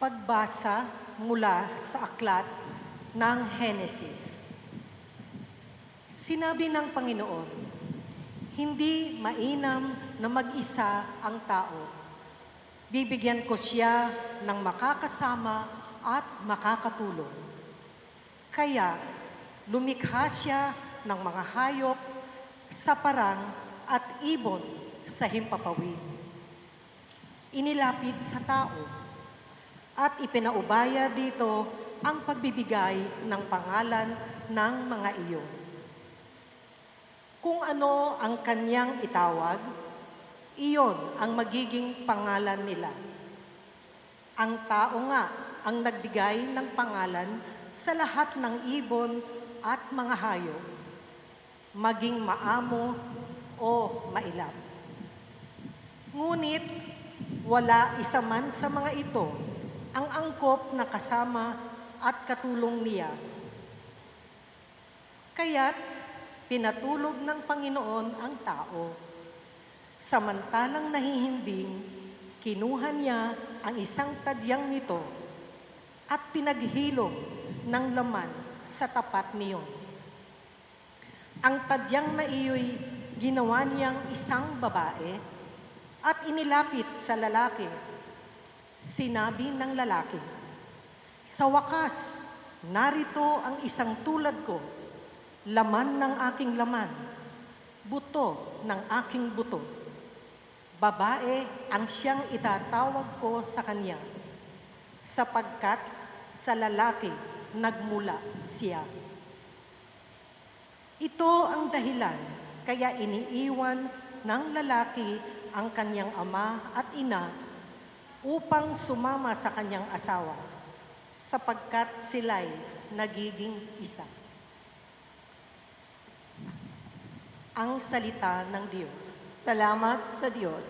Pagbasa mula sa aklat ng Henesis. Sinabi ng Panginoon, hindi mainam na mag-isa ang tao. Bibigyan ko siya ng makakasama at makakatulong. Kaya lumikha siya ng mga hayop sa parang at ibon sa himpapawid. Inilapit sa tao at ipinaubaya dito ang pagbibigay ng pangalan ng mga iyon. Kung ano ang kanyang itawag, iyon ang magiging pangalan nila. Ang tao nga ang nagbigay ng pangalan sa lahat ng ibon at mga hayop, maging maamo o mailap. Ngunit wala isa man sa mga ito ang angkop na kasama at katulong niya. Kaya't pinatulog ng Panginoon ang tao. Samantalang nahihimbing, kinuha niya ang isang tadyang nito at pinaghilom ng laman sa tapat niyon. Ang tadyang na iyo'y ginawa niyang isang babae at inilapit sa lalaki. Sinabi ng lalaki, "Sa wakas, narito ang isang tulad ko, laman ng aking laman, buto ng aking buto. Babae ang siyang itatawag ko sa kanya, sapagkat sa lalaki nagmula siya." Ito ang dahilan kaya iniiwan ng lalaki ang kanyang ama at ina upang sumama sa kanyang asawa, sapagkat sila'y nagiging isa. Ang salita ng Diyos. Salamat sa Diyos.